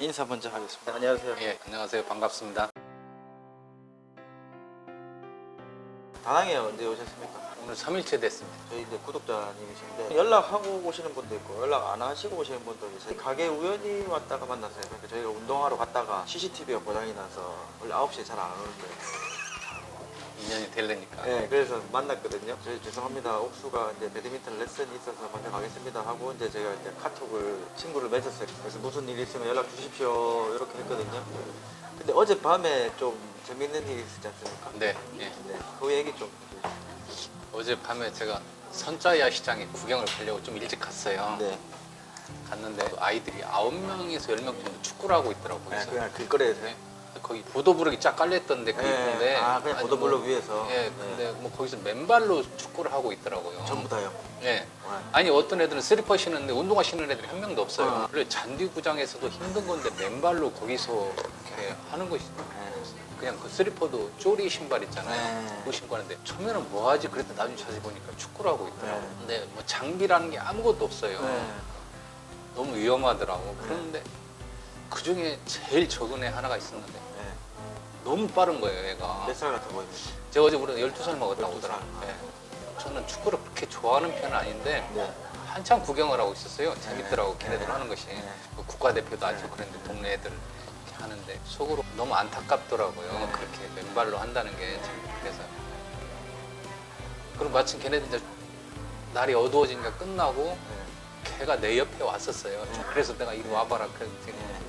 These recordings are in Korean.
인사 먼저 하겠습니다. 안녕하세요. 예, 안녕하세요. 반갑습니다. 다낭에 언제 오셨습니까? 오늘 3일째 됐습니다. 저희 이제 구독자님이신데 연락하고 오시는 분도 있고 연락 안 하시고 오시는 분도 계세요. 가게 우연히 왔다가 만났어요. 그러니까 저희가 운동하러 갔다가 CCTV가 고장이 나서 원래 9시에 잘 안 오는데 2년이 되려니까. 네, 그래서 만났거든요. 저희 죄송합니다. 옥수가 이제 배드민턴 레슨이 있어서 먼저 가겠습니다 하고 이제 제가 이제 카톡을 친구를 맺었어요. 그래서 무슨 일 있으면 연락 주십시오 이렇게 했거든요. 근데 어젯밤에 좀 재밌는 일이 있었지 않습니까? 네, 예. 네, 그 얘기 좀. 어젯밤에 제가 선자야 시장에 구경을 가려고 좀 일찍 갔어요. 네. 갔는데 아이들이 9명에서 10명 정도 축구를 하고 있더라고요. 네, 그래서 그냥 길거리에서. 네. 거기 보도블록이 쫙 깔려있던데 그 있던데. 아, 그냥 아니, 보도블록 뭐, 위에서. 예, 근데 뭐 거기서 맨발로 축구를 하고 있더라고요. 전부 다요. 예. 아니 어떤 애들은 슬리퍼 신는데 운동화 신는 애들이 한 명도 없어요. 그래 잔디구장에서도 힘든 건데 맨발로 거기서 이렇게 하는 것이 그냥 그 슬리퍼도 쪼리 신발 있잖아요. 네. 그거 신고 하는데 처음에는 뭐 하지 그랬더니 나중에 자세히 보니까 축구를 하고 있더라고요. 네. 근데 뭐 장비라는 게 아무것도 없어요. 네. 너무 위험하더라고. 그런데 그 중에 제일 적은 애 하나가 있었는데 네. 너무 빠른 거예요, 얘가. 몇 살 같아 보입니다. 제가 어제 물어 12살 먹었다고 12살. 하더라고요. 네. 저는 축구를 그렇게 좋아하는 편은 아닌데 네. 한참 구경을 하고 있었어요. 재밌더라고, 걔네들 하는 것이. 네. 그 국가대표도 아니고 그랬는데 동네 애들 이렇게 하는데 속으로 너무 안타깝더라고요. 그렇게 맨발로 한다는 게 참. 그래서 그리고 마침 걔네들 이제 날이 어두워지니까 끝나고 걔가 내 옆에 왔었어요. 그래서 내가 이리 와봐라. 그래서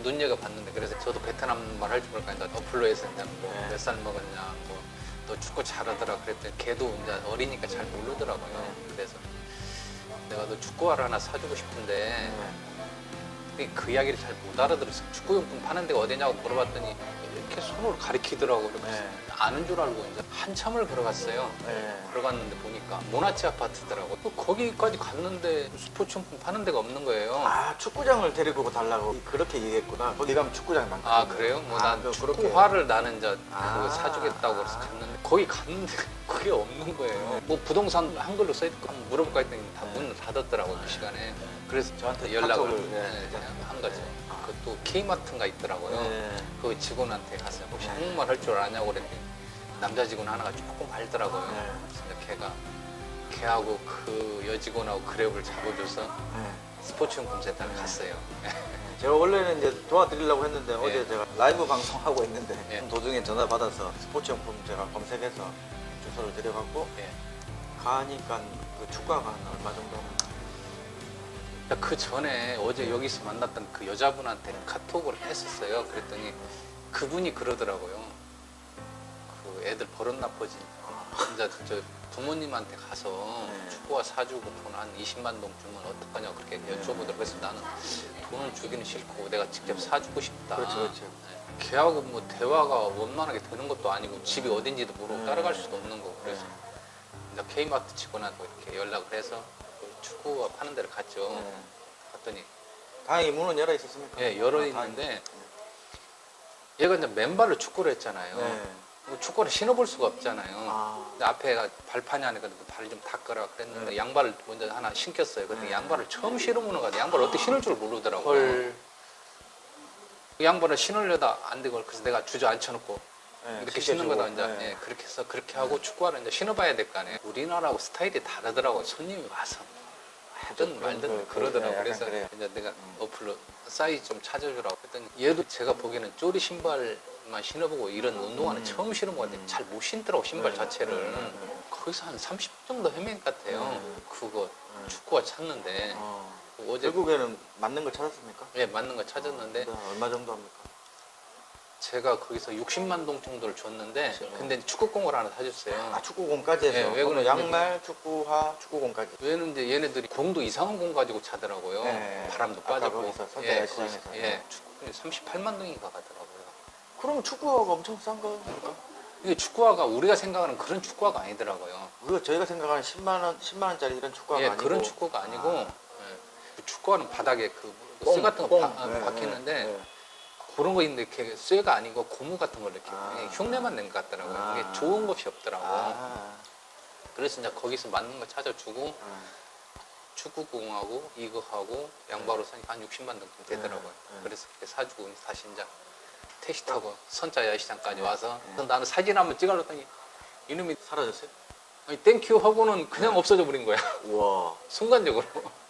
눈여겨봤는데 그래서 저도 베트남 말 할 줄 모르니까 어플로에서 이제 몇 살 먹었냐, 뭐 너 축구 잘하더라 그랬더니 걔도 이제 어리니까 잘 모르더라고요. 그래서 내가 너 축구화를 하나 사주고 싶은데 그 이야기를 잘 못 알아들었어요. 축구용품 파는 데가 어디냐고 물어봤더니 이렇게 손으로 가리키더라고요. 그래서 아는 줄 알고 이제 한참을 걸어갔어요. 네. 걸어갔는데 보니까 모나치 아파트더라고. 거기까지 갔는데 스포츠용품 파는 데가 없는 거예요. 아, 축구장을 데리고 달라고 그렇게 얘기했구나. 거기 가면 축구장이 많거든요. 아 그래요? 뭐 난 그렇게. 축구화를 나는 이제 아. 그거 사주겠다고 그래서 갔는데 거기 갔는데 그게 없는 거예요. 뭐 부동산 한글로 써있고 한번 물어볼까 했더니 다 문을 닫았더라고 그 시간에. 그래서 저한테 연락을 카톡을, 한 거죠. 그것도 K마트인가 있더라고요. 네. 그 직원한테 가서 혹시 한국말 할 줄 아냐고 그랬더니 남자 직원 하나가 조금 알더라고요. 네. 그래서 걔하고 그 여직원하고 그랩을 잡아줘서 네. 스포츠용품 센터를 갔어요. 제가 원래는 이제 도와드리려고 했는데 네. 어제 제가 라이브 방송하고 있는데 네. 도중에 전화 받아서 스포츠용품 제가 검색해서 주소를 드려갖고 예. 가니까 그 축구화가 한 얼마 정도? 그 전에 어제 여기서 만났던 그 여자분한테 카톡을 했었어요. 그랬더니 그분이 그러더라고요. 그 애들 버릇 나쁘지. 진짜 저 부모님한테 가서 축구화 사주고 돈 한 20만 동 주면 어떡하냐 그렇게 여쭤보더라고요. 그래서 나는 돈을 주기는 싫고 내가 직접 사주고 싶다. 그렇죠, 그렇죠. 걔하고 뭐 대화가 원만하게 되는 것도 아니고 집이 어딘지도 모르고 따라갈 수도 없는 거고 그래서 이제 K마트 직원하고 이렇게 연락을 해서 그 축구화 파는 데를 갔죠. 갔더니 다행히 문은 열어 있었습니까? 예, 열어 있는데 얘가 이제 맨발로 축구를 했잖아요. 네. 뭐 축구를 신어볼 수가 없잖아요. 아. 근데 앞에가 발판이 하니까 발을 좀 닦으라 그랬는데 양발을 먼저 하나 신겼어요. 근데 양발을 처음 신어보는 거 같아요. 양발을 어떻게 신을 줄 모르더라고요. 헐. 그 양발을 신으려다 안 되고 그래서 내가 주저앉혀놓고 네, 이렇게 신는 거다 이제 네. 예, 그렇게 해서 그렇게 하고 축구화를 이제 신어봐야 될 거 아니에요. 우리나라하고 스타일이 다르더라고요. 손님이 와서 하든 말든 그러더라고. 약간 그래서 그래요. 이제 내가 어플로 사이즈 좀 찾아주라고 했더니 얘도 제가 보기에는 쪼리 신발만 신어보고 이런 운동화는 처음 신어보는데 잘 못 신더라고 신발 자체를. 거기서 한 30 정도 헤맨 것 같아요. 그거 축구화 찾는데 어제 결국에는 맞는 걸 찾았습니까? 예, 맞는 거 찾았는데 얼마 정도 합니까? 제가 거기서 60만 동 정도를 줬는데 근데 축구공을 하나 사줬어요. 아, 축구공까지 해서? 예, 왜 그러냐면 양말, 축구화, 축구공까지. 왜냐면 이제 얘네들이 공도 이상한 공 가지고 차더라고요. 네. 바람도 아까 빠지고. 거기서 선대 예, 야시장에서. 거기서, 예, 축구공이 38만 동인가 가더라고요. 그럼 축구화가 엄청 싼 겁니까? 이게 축구화가 우리가 생각하는 그런 축구화가 아니더라고요. 그거 저희가 생각하는 10만 원짜리 이런 축구화가 예, 아니고 그런 축구가 아니고 예, 그 축구화는 바닥에 그 뽕, 쇠 같은 거 뽕. 박히는데 네. 그런 거 있는데 이렇게 쇠가 아니고 고무 같은 걸 이렇게 아. 흉내만 낸 것 같더라고요. 아. 이게 좋은 것이 없더라고. 아, 그래서 이제 거기서 맞는 거 찾아주고 축구공하고 이거 하고 양바로 사니까 한 60만 원 정도 되더라고요. 네. 그래서 그렇게 사주고 다시 이제 택시 타고 선자 야시장까지 와서 나는 사진 한번 찍으려더니 이놈이 사라졌어요? 아니, 땡큐 하고는 그냥 없어져 버린 거야. 우와. 순간적으로.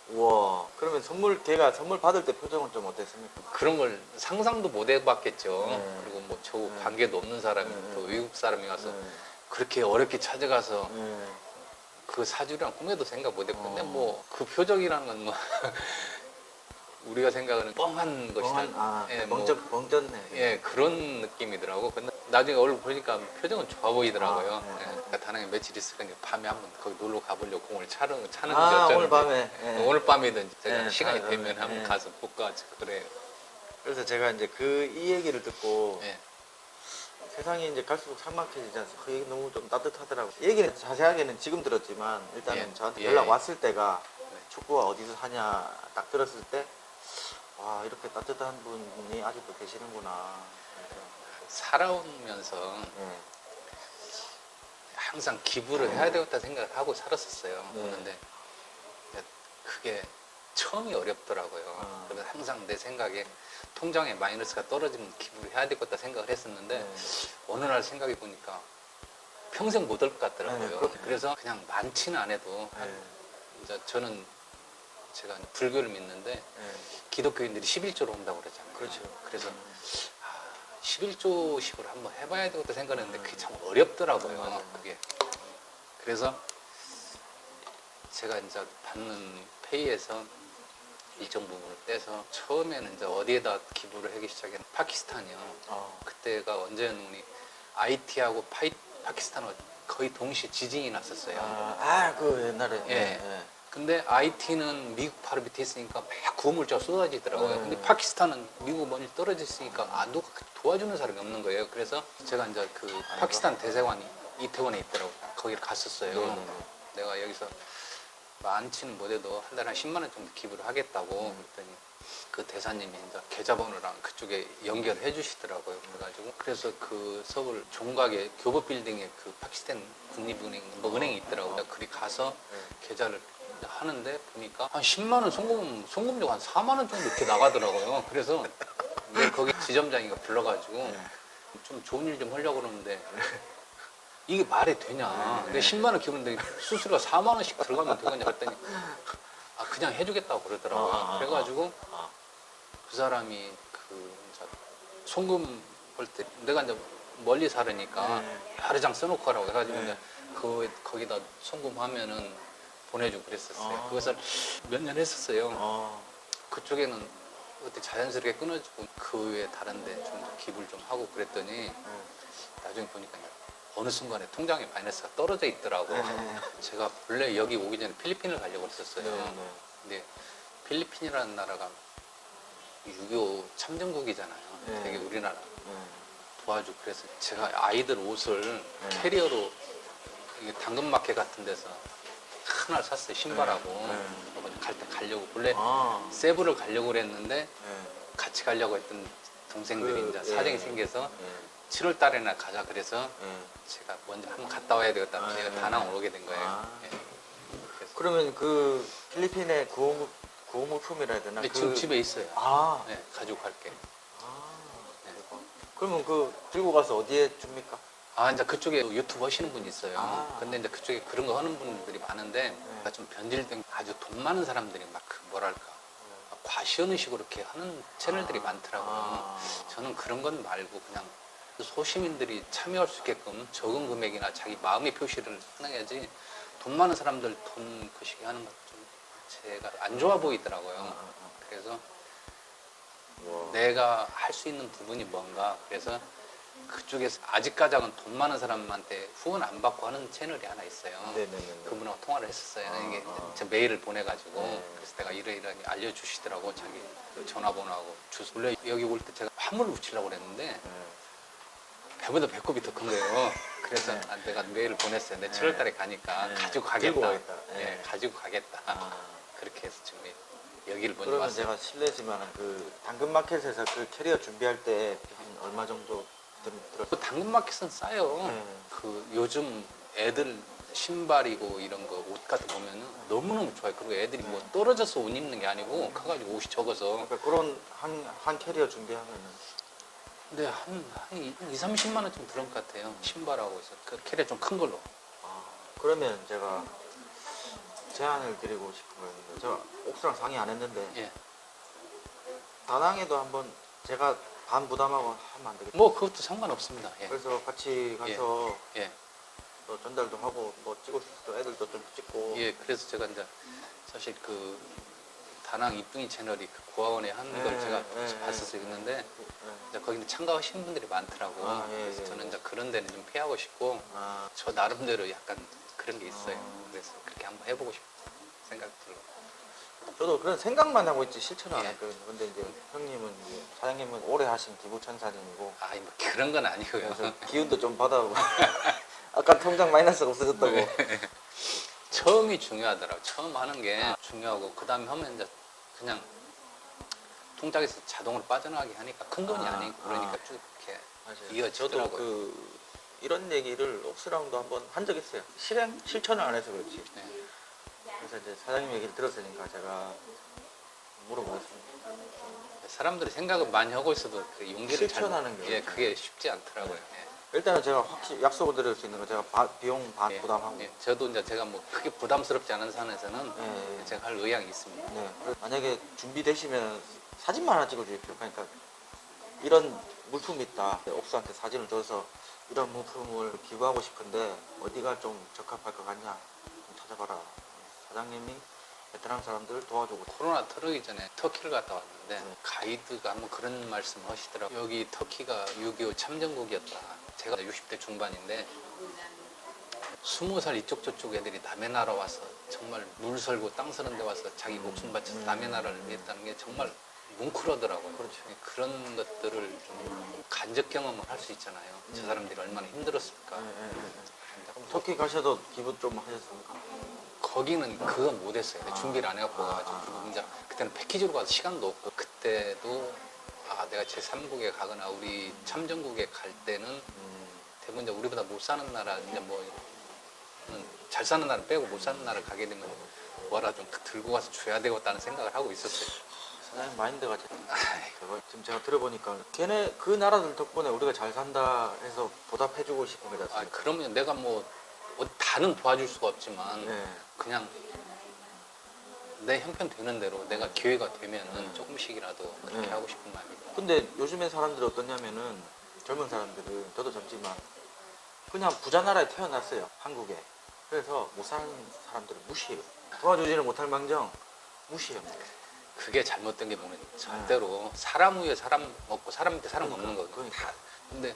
우와. 그러면 걔가 선물 받을 때 표정은 좀 어땠습니까? 그런 걸 상상도 못 해봤겠죠. 네. 그리고 뭐 저 관계도 없는 사람이 또 외국 사람이 와서 네. 그렇게 어렵게 찾아가서 네. 그 사주랑 꿈에도 생각 못 했고 근데 뭐 그 표정이라는 건 뭐 우리가 생각하는 뻥한 것이다. 예, 뭐, 멍졌네. 예, 그런 느낌이더라고. 근데 나중에 얼굴 보니까 표정은 좋아 보이더라고요. 아, 네. 예, 그러니까 다낭에 며칠 있으니까 밤에 한번 거기 놀러 가보려고 공을 차는 게 오늘 밤에. 예. 오늘 밤이든 제가 네, 시간이 아, 되면 네. 한번 가서 볼까 그래요. 그래서 제가 이제 이 얘기를 듣고 예. 세상이 이제 갈수록 삭막해지지 않습니까? 그 얘기 너무 좀 따뜻하더라고요. 얘기는 자세하게는 지금 들었지만 일단은 예. 저한테 예. 연락 왔을 때가 네. 축구가 어디서 하냐 딱 들었을 때 와, 이렇게 따뜻한 분이 아직도 계시는구나. 살아오면서 네. 항상 기부를 해야 되겠다 생각을 하고 살았었어요. 네. 그런데 그게 처음이 어렵더라고요. 아. 그래서 항상 내 생각에 통장에 마이너스가 떨어지면 기부를 해야 되겠다 생각을 했었는데 네. 어느 날 생각해 보니까 평생 못 올 것 같더라고요. 네, 그렇군요. 그래서 그냥 많지는 않아도 네. 이제 저는 제가 불교를 믿는데 네. 기독교인들이 11조로 온다고 그러잖아요. 그렇죠. 그래서 11조식으로 한번 해봐야 되겠다 생각했는데 그게 참 어렵더라고요. 맞아요. 그게. 그래서 제가 이제 받는 페이에서 일정 부분을 떼서 처음에는 이제 어디에다 기부를 하기 시작했는 파키스탄이요. 그때가 언제였니? IT하고 파키스탄하고 거의 동시에 지진이 났었어요. 그 옛날에. 예. 네. 근데 IT는 미국 바로 밑에 있으니까 막 구호물자가 쏟아지더라고요. 네. 근데 파키스탄은 미국 멀리 떨어져 있으니까 누가 도와주는 사람이 없는 거예요. 그래서 제가 이제 그 파키스탄 대사관이 이태원에 있더라고요. 거기를 갔었어요. 네. 내가 여기서 많지는 못해도 한 달에 한 10만 원 정도 기부를 하겠다고 그랬더니 그 대사님이 이제 계좌번호랑 그쪽에 연결을 해주시더라고요. 그래가지고 그래서 그 서울 종각의 교보 빌딩에 그 파키스탄 국립은행 뭐 은행이 있더라고요. 그리 가서 계좌를 하는데 보니까 한 10만 원 송금료가 한 4만 원 정도 이렇게 나가더라고요. 그래서 내 거기 지점장이가 불러가지고 좀 좋은 일 좀 하려고 그러는데 이게 말이 되냐. 근데 10만 원 기부는데 수수료가 4만 원씩 들어가면 되겠냐 그랬더니 그냥 해주겠다고 그러더라고요. 그래가지고 그 사람이 그 이제 송금 볼 때 내가 이제 멀리 살으니까 하루 장 써놓고 하라고 해가지고 이제 거기다 송금하면은 보내주고 그랬었어요. 그것을 몇 년 했었어요. 그쪽에는 어떻게 자연스럽게 끊어지고 그 외에 다른데 좀 기부를 좀 하고 그랬더니 나중에 보니까 어느 순간에 통장에 마이너스가 떨어져 있더라고. 제가 원래 여기 오기 전에 필리핀을 가려고 했었어요. 근데 필리핀이라는 나라가 6.25 참전국이잖아요. 되게 우리나라 도와주고 그래서 제가 아이들 옷을 캐리어로 이게 당근마켓 같은 데서 하나를 샀어요. 신발하고 갈 때 가려고 원래 세부를 가려고 그랬는데 같이 가려고 했던 동생들이 이제 사정이 생겨서 7월 달에나 가자 그래서 제가 먼저 한번 갔다 와야 되겠다. 제가 다낭 오게 된 거예요. 그래서 그러면 그 필리핀의 구호물품이라 해야 되나? 지금 집에 있어요. 네, 가지고 갈게. 그러면 그 들고 가서 어디에 줍니까? 이제 그쪽에 유튜브 하시는 분이 있어요. 근데 이제 그쪽에 그런 거 하는 분들이 많은데, 좀 변질된 아주 돈 많은 사람들이 막 뭐랄까, 과시하는 식으로 이렇게 하는 채널들이 많더라고요. 저는 그런 건 말고 그냥 소시민들이 참여할 수 있게끔 적은 금액이나 자기 마음의 표시를 해야지 돈 많은 사람들 돈 거시기 하는 것 좀 제가 안 좋아 보이더라고요. 그래서 내가 할 수 있는 부분이 뭔가 그래서 그쪽에서 아직까지는 돈 많은 사람한테 후원 안 받고 하는 채널이 하나 있어요. 그분하고 통화를 했었어요. 이게 제 메일을 보내가지고 그래서 내가 이러이러하게 알려주시더라고 자기 그 전화번호하고 주소. 원래 여기 올 때 제가 화물을 붙이려고 그랬는데 배보다 배꼽이 더 큰 거예요. 그래서 내가 메일을 보냈어요. 내 7월 달에 가니까 가지고 가겠다. 가지고 가겠다. 그렇게 해서 지금 여기를 먼저 그러면 왔어요. 제가 실례지만 그 당근마켓에서 그 캐리어 준비할 때 한 얼마 정도 들었어요? 그 당근마켓은 싸요. 그 요즘 애들 신발이고 이런 거 옷 같은 거 보면은 너무너무 좋아요. 그리고 애들이 뭐 떨어져서 옷 입는 게 아니고 커가지고 옷이 적어서. 그러니까 그런 한 캐리어 준비하면은 근데 한 2, 30만 원 좀 들은 것 같아요. 신발하고 해서 그 캐리어 좀 큰 걸로. 그러면 제가 제안을 드리고 싶은 거였는데 제가 옥수랑 상의 안 했는데 예. 다낭에도 한번 제가 반 부담하고 하면 안 되겠죠? 뭐 그것도 상관없습니다. 예. 그래서 같이 가서 예. 또 전달도 하고 뭐 찍을 수 있어 애들도 좀 찍고 예. 그래서 제가 이제 사실 그 다낭 이쁜이 채널이 그 고아원에 한 걸 예, 제가 예, 봤었어요. 있는데 예. 이제 거기 참가하시는 분들이 많더라고. 아, 예, 그래서 예, 저는 예. 이제 그런 데는 좀 피하고 싶고 아, 저 나름대로 약간 그런 게 있어요. 아. 그래서 그렇게 한번 해보고 싶은 생각 들고. 저도 그런 생각만 하고 있지 실천을 안 예. 했거든요. 근데 이제 형님은 이제 사장님은 오래 하신 기부천사님이고 아니 뭐 그런 건 아니고요. 그래서 기운도 좀 받아오고 아까 통장 마이너스가 없어졌다고 네. 처음이 중요하더라고. 처음 하는 게 중요하고 그 다음에 하면 이제 그냥 통장에서 자동으로 빠져나가게 하니까 큰 돈이 아, 아니고 그러니까 아. 쭉 이렇게 맞아요. 저도 이어지더라고요. 그 이런 얘기를 옥수랑도 한번 한 적 있어요. 실천을 안 해서 그렇지. 네. 그래서 이제 사장님 얘기를 들었으니까 제가 물어보겠습니다. 사람들이 생각은 많이 하고 있어도 그 용기를 실천하는 게 예, 어렵죠. 그게 쉽지 않더라고요. 예. 일단은 제가 확실히 약속을 드릴 수 있는 거 제가 비용 반 예. 부담하고 예. 저도 이제 제가 뭐 크게 부담스럽지 않은 선에서는 예, 예. 제가 할 의향이 있습니다. 네. 만약에 준비되시면 사진만 하나 찍어주십시오. 그러니까 이런 물품이 있다. 옥수한테 사진을 줘서 이런 물품을 기부하고 싶은데 어디가 좀 적합할 것 같냐 좀 찾아봐라. 사장님이 베트남 사람들을 도와주고 코로나 터르기 전에 터키를 갔다 왔는데 네. 가이드가 한번 그런 말씀 하시더라고요. 여기 터키가 6.25 참전국이었다. 제가 60대 중반인데 20살 이쪽 저쪽 애들이 남의 나라 와서 정말 물 설고 땅 서는 데 와서 자기 목숨 바쳐서 남의 나라를 위했다는 게 정말 뭉클하더라고요. 그렇죠. 그런 것들을 좀 간접 경험을 할 수 있잖아요. 저 사람들이 얼마나 힘들었을까. 예, 예, 예. 그럼 터키 가셔도 기부 좀 하셨습니까? 거기는 그거 못했어요. 준비를 안 해갖고 가지고 아. 그리고 이제 그때는 패키지로 가서 시간도 없고 그때도 내가 제3국에 가거나 우리 참전국에 갈 때는 대부분 이제 우리보다 못 사는 나라 이제 뭐 잘 사는 나라 빼고 못 사는 나라 가게 되면 뭐라 좀 들고 가서 줘야 되겠다는 생각을 하고 있었어요. 사장님 마인드가 지금 제가 들어보니까 걔네 그 나라들 덕분에 우리가 잘 산다 해서 보답해주고 싶은 거지 않습니까? 그러면 내가 뭐 다는 도와줄 수가 없지만 네. 그냥 내 형편 되는 대로 내가 기회가 되면은 조금씩이라도 그렇게 네. 하고 싶은 마음이고. 근데 요즘에 사람들이 어떠냐면은 젊은 사람들은 저도 젊지만 그냥 부자 나라에 태어났어요. 한국에. 그래서 못 사는 사람들을 무시해요. 도와주지를 못할 망정 무시해요. 그게 잘못된 게 뭐냐면 절대로 사람 위에 사람 없고 사람 밑에 사람 없는 거거든요. 그러니까. 근데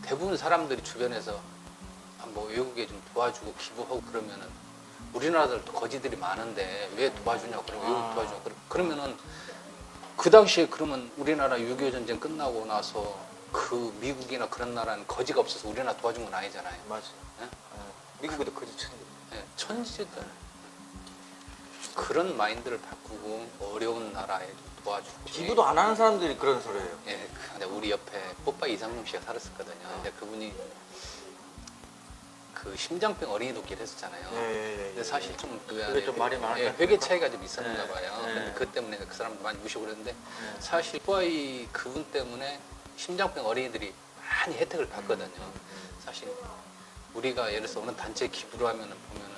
대부분 사람들이 주변에서 뭐 외국에 좀 도와주고 기부하고 그러면은 우리나라들도 거지들이 많은데 왜 도와주냐고 그러고 외국 도와주냐고 그러면은 그 당시에 그러면 우리나라 6.25 전쟁 끝나고 나서 그 미국이나 그런 나라는 거지가 없어서 우리나라 도와준 건 아니잖아요. 맞아. 예? 미국에도 거지 천지. 예, 천지들 그런 마인드를 바꾸고 어려운 나라에 좀 도와주고 기부도 안 하는 사람들이 그런 소리예요. 예, 근데 우리 옆에 뽀빠 이상용 씨가 살았었거든요. 근데 그분이 그 심장병 어린이 돕기를 했었잖아요. 근데 사실 좀 그 그게 좀 말이 많았지 회계 않습니까? 차이가 좀 있었나 네, 봐요. 네. 근데 그 때문에 그 사람도 많이 무시고 그랬는데 사실 뽀아이 그분 때문에 심장병 어린이들이 많이 혜택을 받거든요. 사실 우리가 예를 들어서 어느 단체에 기부를 하면은 보면은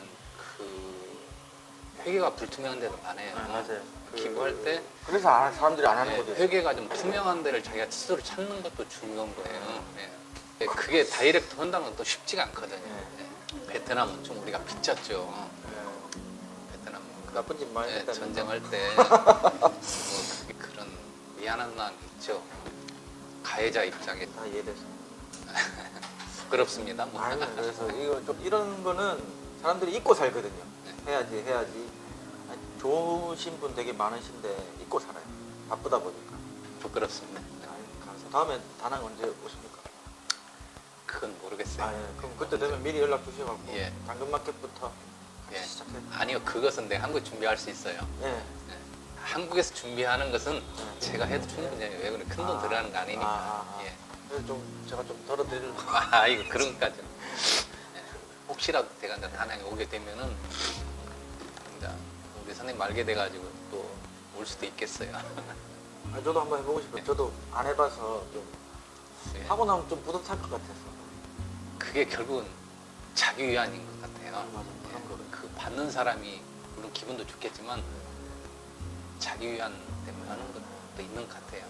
그 회계가 불투명한 데도 많아요. 맞아요. 기부할 때 그래서 사람들이 안 하는 거죠. 회계가 좀 투명한 데를 자기가 스스로 찾는 것도 중요한 거예요. 예. 그게 다이렉트 한다는 건 또 쉽지가 않거든요. 예. 베트남은 좀 우리가 빚졌죠. 베트남 나쁜 짓 많이 했다. 전쟁할 때 뭐 그런 미안한 마음이 있죠. 가해자 입장에 다 이해돼서. 부끄럽습니다. 뭐. 아니 그래서 이거 좀 이런 거는 사람들이 잊고 살거든요. 해야지. 아니, 좋으신 분 되게 많으신데 잊고 살아요. 바쁘다 보니까. 부끄럽습니다. 아니, 가서 다음에 다낭 언제 오십니까? 그건 모르겠어요. 예. 그럼 그때 되면 미리 연락 주셔갖고 예. 당근마켓부터 예. 시작해. 아니요, 그것은 내가 한국 준비할 수 있어요. 예. 한국에서 준비하는 것은 제가 해도 충분해요. 왜 그래? 큰 돈 들어가는 거 아니니까. 예. 그래서 좀 제가 좀 덜어드리려고. 이거 그런 것까지. 혹시라도 제가 이제 다낭에 오게 되면은 이제 우리 선생님 알게 돼가지고 또 올 수도 있겠어요. 아, 저도 한번 해보고 싶어요. 저도 안 해봐서 좀 예. 하고 나면 좀 뿌듯할 것 같아서. 그게 결국은 자기 위안인 것 같아요. 맞아, 그런 거를. 그 받는 사람이 물론 기분도 좋겠지만 자기 위안 때문에 하는 것도 있는 것 같아요.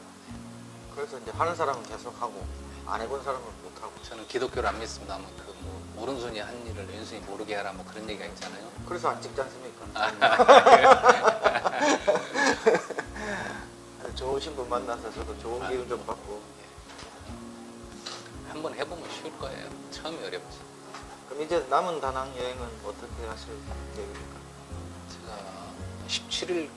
그래서 이제 하는 사람은 계속 하고 안 해본 사람은 못 하고. 저는 기독교를 안 믿습니다만 그 뭐 오른손이 한 일을 왼손이 모르게 하라 뭐 그런 얘기가 있잖아요. 그래서 안 찍지 않습니까? 좋으신 분 만나서 저도 좋은 기운 좀 받고. 한번 해보면 쉬울 거예요. 처음이 어렵지. 그럼 이제 남은 다낭 여행은 어떻게 하실 계획입니까? 제가 17일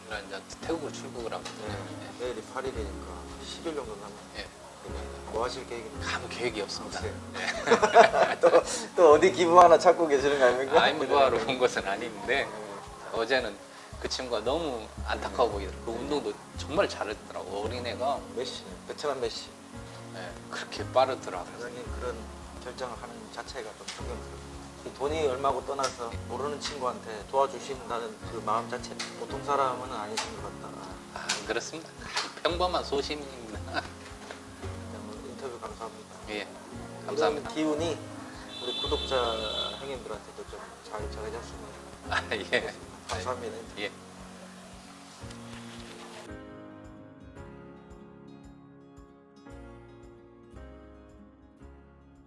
날 이제 태국으로 출국을 하거든요. 네. 내일이 8일이니까 10일 정도 남았. 예. 뭐 하실 계획입니까? 아무 계획이 없습니다. 없어요. 예. 또 어디 기부 하나 찾고 계시는 거 아닙니까? 아이무바로 온 것은 아닌데 어제는 그 친구가 너무 안타까워 보이더라고요. 그 운동도 정말 잘했더라고. 어린애가 메시, 베트남 메시. 예, 그렇게 빠르더라고요. 사장님 그런 결정을 하는 자체가 좀 존경스러워요. 이 돈이 얼마고 떠나서 모르는 친구한테 도와주신다는 그 마음 자체 보통 사람은 아니신 것 같다. 아, 그렇습니다. 평범한 소시민입니다. 오늘 인터뷰 감사합니다. 예, 감사합니다. 이런 기운이 우리 구독자 형님들한테도 좀 잘 전해졌으면 아, 예. 감사합니다. 예.